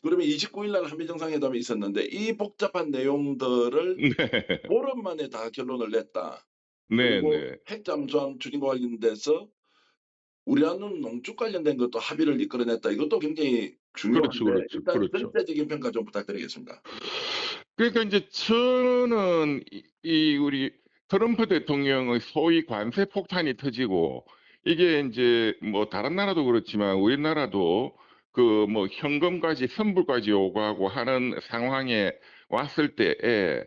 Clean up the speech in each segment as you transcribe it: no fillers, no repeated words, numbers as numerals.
그러면 29일 날 한미 정상회담이 있었는데 이 복잡한 내용들을 네. 보름 만에 다 결론을 냈다. 그리고 네네. 핵 잠수함 추진과 관련돼서 우리나라는 농축 관련된 것도 합의를 이끌어냈다. 이것도 굉장히 그렇죠, 중요한데 그렇죠, 일단 그렇죠. 전체적인 평가 좀 부탁드리겠습니다. 그러니까 인제 저는 이 우리 트럼프 대통령의 소위 관세 폭탄이 터지고 이게 인제 뭐 다른 나라도 그렇지만 우리나라도 그 뭐 현금까지 선불까지 요구하고 하는 상황에 왔을 때에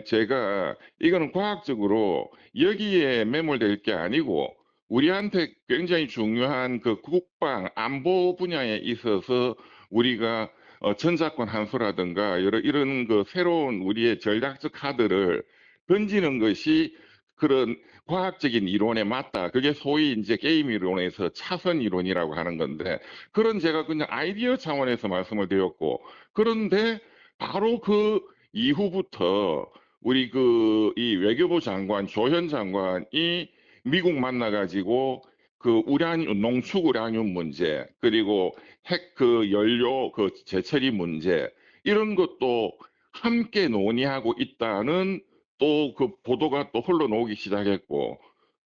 제가 이거는 과학적으로 여기에 매몰될 게 아니고 우리한테 굉장히 중요한 그 국방 안보 분야에 있어서 우리가 전자권 환수라든가 여러 이런 그 새로운 우리의 전략적 카드를 던지는 것이 그런 과학적인 이론에 맞다. 그게 소위 인제 게임 이론에서 차선 이론이라고 하는 건데 그런 제가 그냥 아이디어 차원에서 말씀을 드렸고 그런데 바로 그 이후부터 우리 그 이 외교부 장관 조현 장관이 미국 만나 가지고 그 우라늄 농축 우라늄 문제 그리고 핵 그 연료 그 재처리 문제 이런 것도 함께 논의하고 있다는 또 그 보도가 또 흘러나오기 시작했고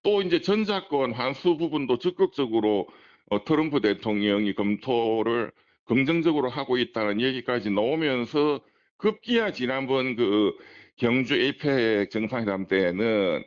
또 인제 전자권 환수 부분도 적극적으로 트럼프 대통령이 검토를 긍정적으로 하고 있다는 얘기까지 나오면서 급기야 지난번 그 경주 에이펙 정상회담 때에는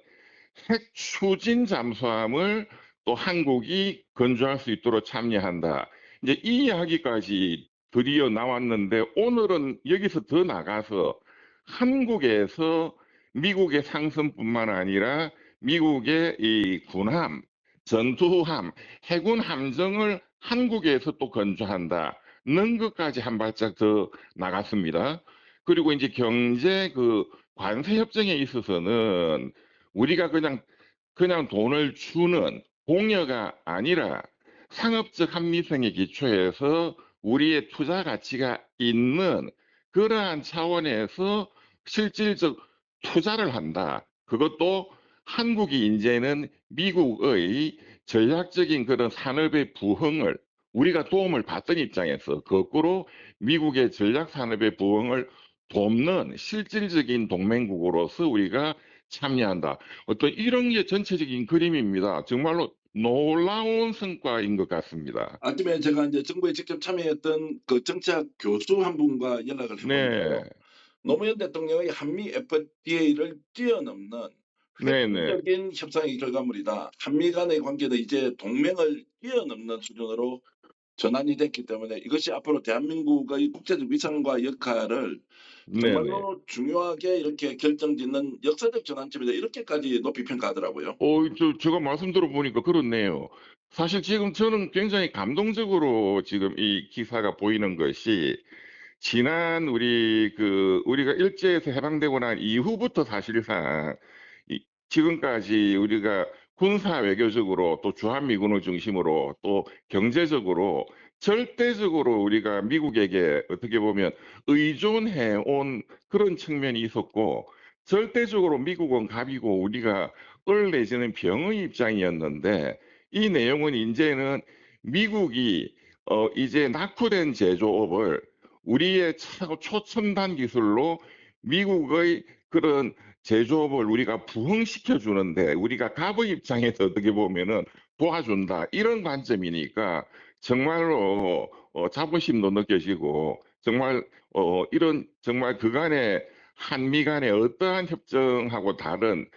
핵 추진 잠수함을 또 한국이 건조할 수 있도록 참여한다. 이제 이 이야기까지 드디어 나왔는데 오늘은 여기서 더 나가서 한국에서 미국의 상선뿐만 아니라 미국의 이 군함, 전투함, 해군 함정을 한국에서 또 건조한다는 것까지 한 발짝 더 나갔습니다. 그리고 인제 경제 그 관세 협정에 있어서는 우리가 그냥 돈을 주는 공여가 아니라 상업적 합리성에 기초해서 우리의 투자 가치가 있는 그러한 차원에서 실질적 투자를 한다. 그것도 한국이 인제는 미국의 전략적인 그런 산업의 부흥을 우리가 도움을 받던 입장에서 거꾸로 미국의 전략 산업의 부흥을 돕는 실질적인 동맹국으로서 우리가 참여한다. 어떤 이런 게 전체적인 그림입니다. 정말로 놀라운 성과인 것 같습니다. 아침에 제가 인제 정부에 직접 참여했던 그 정치학 교수 한 분과 연락을 해 네. 보니까요. 노무현 대통령의 한미 FTA를 뛰어넘는 네네. 획기적인 협상의 결과물이다. 한미 간의 관계는 이제 동맹을 뛰어넘는 수준으로 전환이 됐기 때문에 이것이 앞으로 대한민국의 국제적 위상과 역할을 네네. 정말로 중요하게 이렇게 결정짓는 역사적 전환점이다. 이렇게까지 높이 평가하더라고요. 제가 말씀 들어보니까 그렇네요. 사실 지금 저는 굉장히 감동적으로 지금 이 기사가 보이는 것이 지난 우리가 일제에서 해방되고 난 이후부터 사실상 이 지금까지 우리가 군사 외교적으로 또 주한미군을 중심으로 또 경제적으로 절대적으로 우리가 미국에게 어떻게 보면 의존해 온 그런 측면이 있었고 절대적으로 미국은 갑이고 우리가 을 내지는 병의 입장이었는데 이 내용은 인제는 미국이 이제 낙후된 제조업을 우리의 초첨단 기술로 미국의 그런 제조업을 우리가 부흥시켜 주는데 우리가 갑의 입장에서 어떻게 보면은 도와준다. 이런 관점이니까 정말로 자부심도 느껴지고 정말 이런 정말 그간의 한미 간의 어떠한 협정하고 다른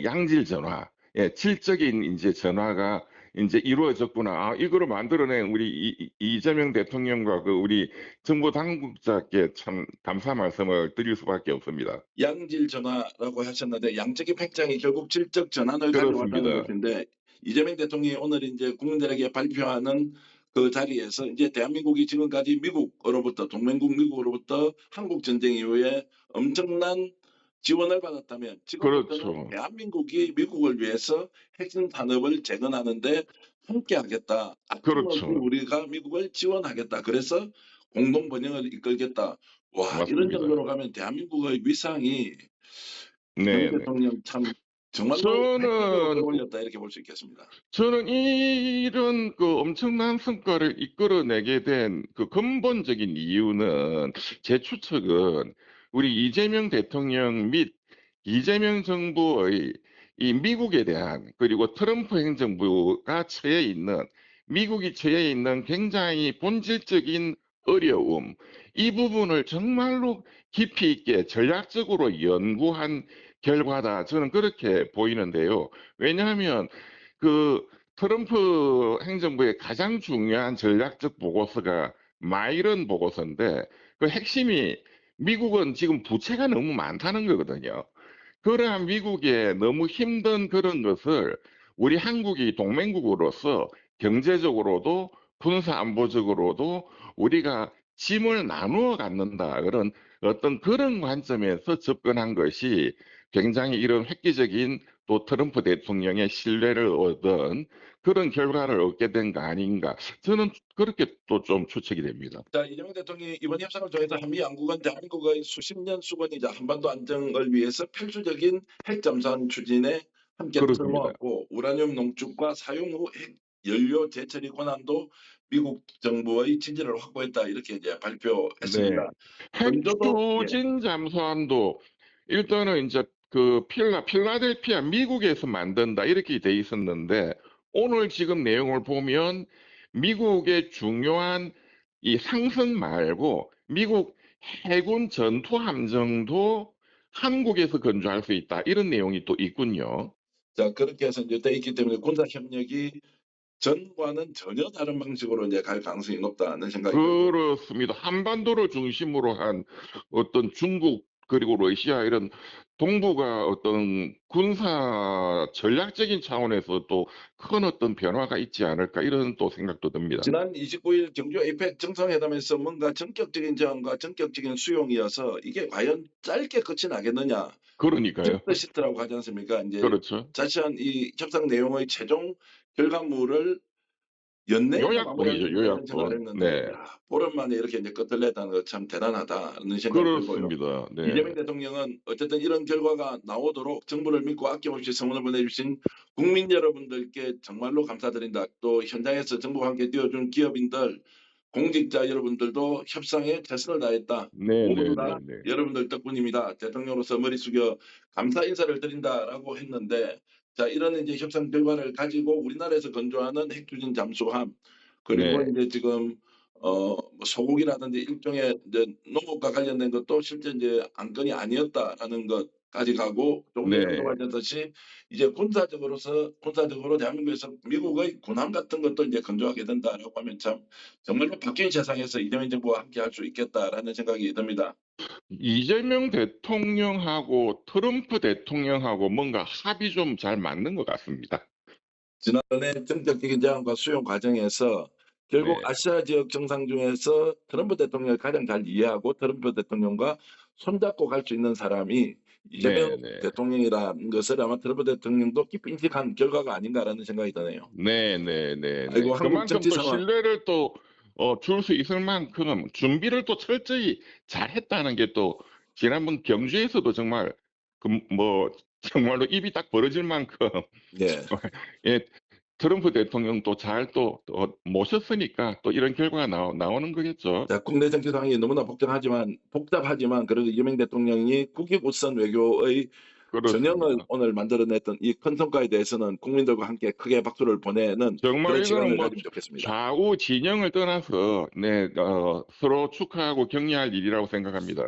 양질 전화, 예, 질적인 인제 전화가 인제 이루어졌구나. 아 이거를 만들어낸 우리 이재명 대통령과 그 우리 정부 당국자께 참 감사 말씀을 드릴 수밖에 없습니다. 양질 전화라고 하셨는데 양적인 팽창이 결국 질적 전환을 가져왔다는 그렇습니다. 것인데 이재명 대통령이 오늘 인제 국민들에게 발표하는 그 자리에서 인제 대한민국이 지금까지 미국으로부터 동맹국 미국으로부터 한국 전쟁 이후에 엄청난 지원을 받았다면 지금부터는 그렇죠. 대한민국이 미국을 위해서 핵심 산업을 재건하는 데 함께하겠다. 아낌없이 그렇죠. 우리가 미국을 지원하겠다. 그래서 공동 번영을 이끌겠다. 와 이런 맞습니다. 정도로 가면 대한민국의 위상이 이재명 네네. 대통령 참 정말로 획기적으로 저는 끌어올렸다 이렇게 볼 수 있겠습니다. 저는 이런 그 엄청난 성과를 이끌어내게 된 그 근본적인 이유는 제 추측은 우리 이재명 대통령 및 이재명 정부의 이 미국에 대한 그리고 트럼프 행정부가 미국이 처해 있는 굉장히 본질적인 어려움, 이 부분을 정말로 깊이 있게 전략적으로 연구한 결과다. 저는 그렇게 보이는데요. 왜냐하면 그 트럼프 행정부의 가장 중요한 전략적 보고서가 마이런 보고서인데 그 핵심이 미국은 지금 부채가 너무 많다는 거거든요. 그러한 미국의 너무 힘든 그런 것을 우리 한국이 동맹국으로서 경제적으로도 군사 안보적으로도 우리가 짐을 나누어 갖는다. 그런 어떤 그런 관점에서 접근한 것이 굉장히 이런 획기적인 또 트럼프 대통령의 신뢰를 얻은 그런 결과를 얻게 된 거 아닌가. 저는 그렇게 또 좀 추측이 됩니다. 자, 이재명 대통령이 이번 협상을 통해서 한미 양국은 대한민국의 수십 년 수건이자 한반도 안정을 위해서 필수적인 핵 잠수함 추진에 함께 뜻을 그렇습니다. 모았고 우라늄 농축과 사용 후 핵 연료 재처리 권한도 미국 정부의 지지를 확보했다 이렇게 이제 네. 발표했습니다. 먼저도 예. 핵추진 잠수함도 일단은 이제 그 필라델피아 미국에서 만든다 이렇게 돼 있었는데 오늘 지금 내용을 보면 미국의 중요한 이 상선 말고 미국 해군 전투함정도 한국에서 건조할 수 있다 이런 내용이 또 있군요. 자, 그렇게 해서 이제 돼 있기 때문에 군사 협력이 전과는 전혀 다른 방식으로 이제 갈 가능성이 높다는 생각이 들고 그렇습니다. 한반도를 중심으로 한 어떤 중국 그리고 러시아 이런 동북아 어떤 군사 전략적인 차원에서 또 큰 어떤 변화가 있지 않을까 이런 또 생각도 듭니다. 지난 29일 경주 에이펙 정상회담에서 뭔가 전격적인 제안과 전격적인 수용이어서 이게 과연 짧게 끝이 나겠느냐. 그러니까요. 텍스시트라고 하지 않습니까? 이제 그렇죠. 자세한 이 협상 내용의 최종 결과물을 연내에 마무리할 수 요약본이죠, 있다 이런 생각을 요약본. 했는데 네. 야, 보름 만에 이렇게 이제 끝을 냈다는 거 참 대단하다는 생각이 들고요. 그렇습니다. 네. 이재명 대통령은 어쨌든 이런 결과가 나오도록 정부를 믿고 아낌없이 성원을 보내주신 국민 여러분들께 정말로 감사드린다. 또 현장에서 정부와 함께 뛰어준 기업인들, 공직자 여러분들도 협상에 최선을 다했다. 모두 다 네네네네. 여러분들 덕분입니다. 대통령으로서 머리 숙여 감사 인사를 드린다라고 했는데 자, 이런 이제 협상 결과를 가지고 우리나라에서 건조하는 핵추진 잠수함 그리고 네. 이제 지금 뭐 소고기라든지 일종의 이제 농업과 관련된 것도 실제 이제 안건이 아니었다라는 것까지 가고 조금 전에 네. 언급하셨듯이 이제 군사적으로 대한민국에서 미국의 군함 같은 것도 이제 건조하게 된다라고 하면 참 정말로 바뀐 세상에서 이재명 정부와 함께할 수 있겠다라는 생각이 듭니다. 이재명 대통령하고 트럼프 대통령하고 뭔가 합이 좀 잘 맞는 것 같습니다. 지난해 정책적인 제안과 수용 과정에서 결국 네. 아시아 지역 정상 중에서 트럼프 대통령을 가장 잘 이해하고 트럼프 대통령과 손잡고 갈 수 있는 사람이 이재명 네네. 대통령이라는 것을 아마 트럼프 대통령도 깊이 인식한 결과가 아닌가라는 생각이 드네요. 네네네네. 아이고 한국 그만큼 정치 또 상황 신뢰를 또 줄 수 있을 만큼 준비를 또 철저히 잘했다는 게 또 지난번 경주에서도 정말 그 뭐 정말로 입이 딱 벌어질 만큼 예. 예 트럼프 대통령도 잘 또 모셨으니까 또 이런 결과가 나오는 거겠죠. 자, 국내 정치 상황이 너무나 복잡하지만 그래도 이재명 대통령이 국익우선 외교의 전형을 그렇습니다. 오늘 만들어냈던 이 큰 성과에 대해서는 국민들과 함께 크게 박수를 보내는 정말 그런 시간을 이거는 뭐 가지면 좋겠습니다. 좌우 진영을 떠나서 네 서로 축하하고 격려할 일이라고 생각합니다.